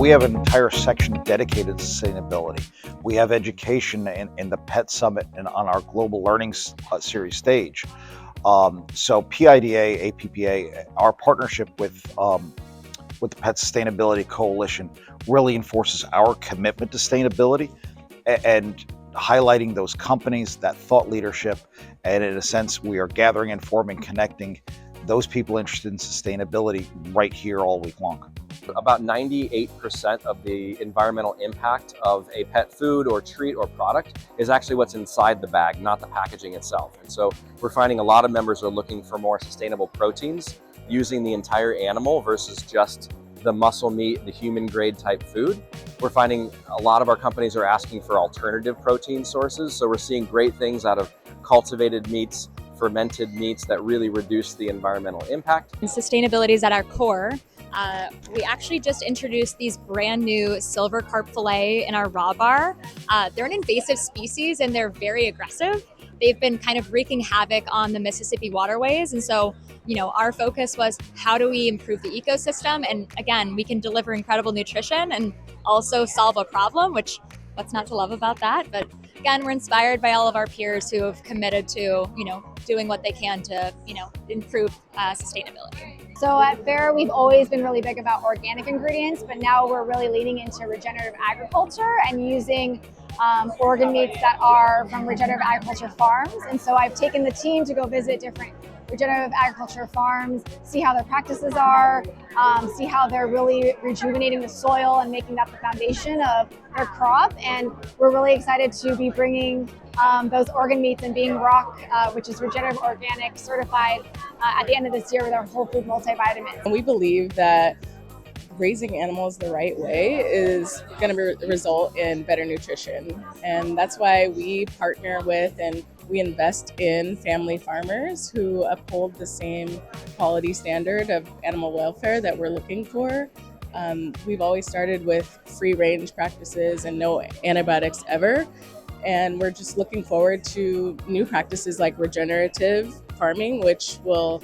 We have an entire section dedicated to sustainability. We have education in the Pet Summit and on our Global Learning Series stage. So PIDA, APPA, our partnership with the Pet Sustainability Coalition really enforces our commitment to sustainability and highlighting those companies, that thought leadership, and in a sense, we are gathering, informing, connecting those people interested in sustainability right here all week long. About 98% of the environmental impact of a pet food or treat or product is actually what's inside the bag, not the packaging itself. And so we're finding a lot of members are looking for more sustainable proteins using the entire animal versus just the muscle meat, the human grade type food. We're finding a lot of our companies are asking for alternative protein sources. So we're seeing great things out of cultivated meats, fermented meats that really reduce the environmental impact. And sustainability is at our core. We actually just introduced these brand new silver carp fillet in our raw bar. They're an invasive species and they're very aggressive. They've been kind of wreaking havoc on the Mississippi waterways. And so, our focus was how do we improve the ecosystem? And again, we can deliver incredible nutrition and also solve a problem, which what's not to love about that? But again, we're inspired by all of our peers who have committed to, doing what they can to, improve sustainability. So at Fera, we've always been really big about organic ingredients, but now we're really leaning into regenerative agriculture and using organ meats that are from regenerative agriculture farms. And so I've taken the team to go visit different regenerative agriculture farms, see how their practices are, see how they're really rejuvenating the soil and making that the foundation of their crop. And we're really excited to be bringing those organ meats and being Rock, which is regenerative organic certified at the end of this year with our whole food multivitamin. And we believe that raising animals the right way is going to result in better nutrition. And that's why we partner with and we invest in family farmers who uphold the same quality standard of animal welfare that we're looking for. We've always started with free range practices and no antibiotics ever. And we're just looking forward to new practices like regenerative farming, which will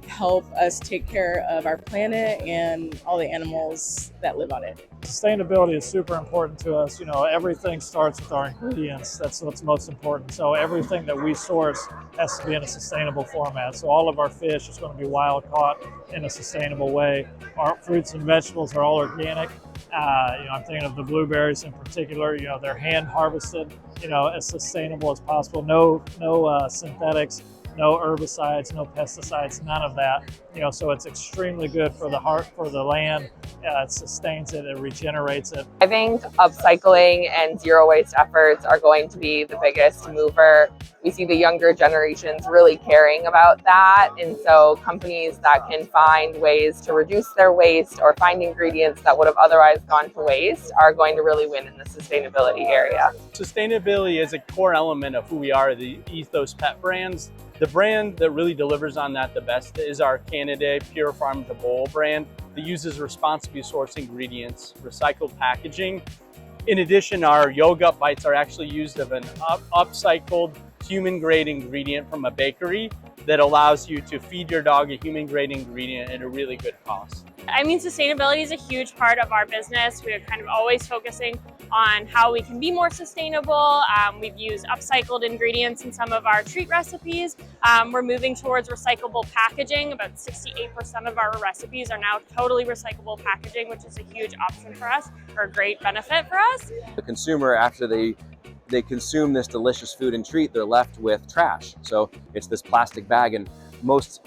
help us take care of our planet and all the animals that live on it. Sustainability is super important to us. Everything starts with our ingredients. That's what's most important. So everything that we source has to be in a sustainable format. So all of our fish is going to be wild caught in a sustainable way. Our fruits and vegetables are all organic. I'm thinking of the blueberries in particular. They're hand harvested, as sustainable as possible. No synthetics. No herbicides, no pesticides, none of that. So it's extremely good for the heart, for the land. It sustains it, it regenerates it. I think upcycling and zero waste efforts are going to be the biggest mover. We see the younger generations really caring about that. And so companies that can find ways to reduce their waste or find ingredients that would have otherwise gone to waste are going to really win in the sustainability area. Sustainability is a core element of who we are, the Ethos pet brands. The brand that really delivers on that the best is our Canada Pure Farm to Bowl brand that uses responsibly sourced ingredients, recycled packaging. In addition, our yogurt bites are actually used of an upcycled human grade ingredient from a bakery that allows you to feed your dog a human grade ingredient at a really good cost. Sustainability is a huge part of our business. We're kind of always focusing on how we can be more sustainable. We've used upcycled ingredients in some of our treat recipes. We're moving towards recyclable packaging. About 68% of our recipes are now totally recyclable packaging, which is a huge option for us, or a great benefit for us. The consumer, after they consume this delicious food and treat, they're left with trash. So it's this plastic bag, and most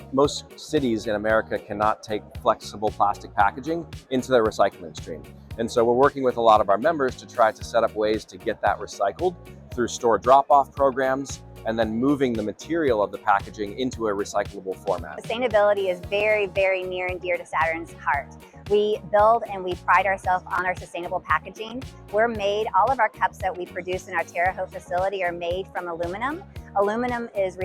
cities in America cannot take flexible plastic packaging into their recycling stream. And so we're working with a lot of our members to try to set up ways to get that recycled through store drop-off programs and then moving the material of the packaging into a recyclable format. Sustainability is very, very near and dear to Saturn's heart. We build and we pride ourselves on our sustainable packaging. All of our cups that we produce in our Terre Haute facility are made from aluminum. Aluminum is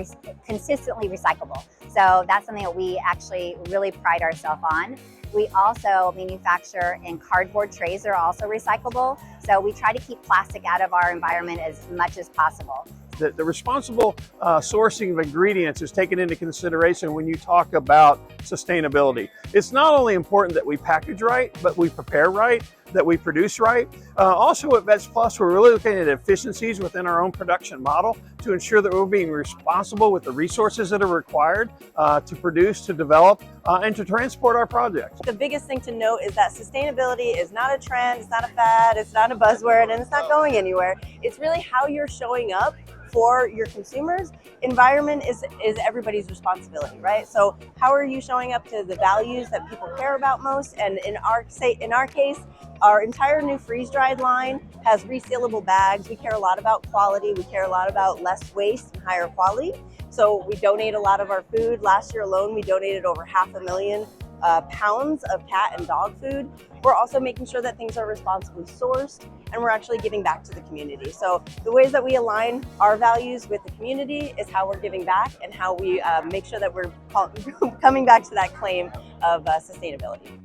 consistently recyclable. So that's something that we actually really pride ourselves on. We also manufacture in cardboard trays that are also recyclable. So we try to keep plastic out of our environment as much as possible. The responsible sourcing of ingredients is taken into consideration when you talk about sustainability. It's not only important that we package right, but we prepare right. that we produce right. Also at Vets Plus, we're really looking at efficiencies within our own production model to ensure that we're being responsible with the resources that are required to produce, to develop, and to transport our projects. The biggest thing to note is that sustainability is not a trend, it's not a fad, it's not a buzzword, and it's not going anywhere. It's really how you're showing up for your consumers. Environment is everybody's responsibility, right? So how are you showing up to the values that people care about most? And in our case, our entire new freeze-dried line has resealable bags. We care a lot about quality. We care a lot about less waste and higher quality. So we donate a lot of our food. Last year alone, we donated over 500,000 pounds of cat and dog food. We're also making sure that things are responsibly sourced, and we're actually giving back to the community. So the ways that we align our values with the community is how we're giving back and how we make sure that we're coming back to that claim of sustainability.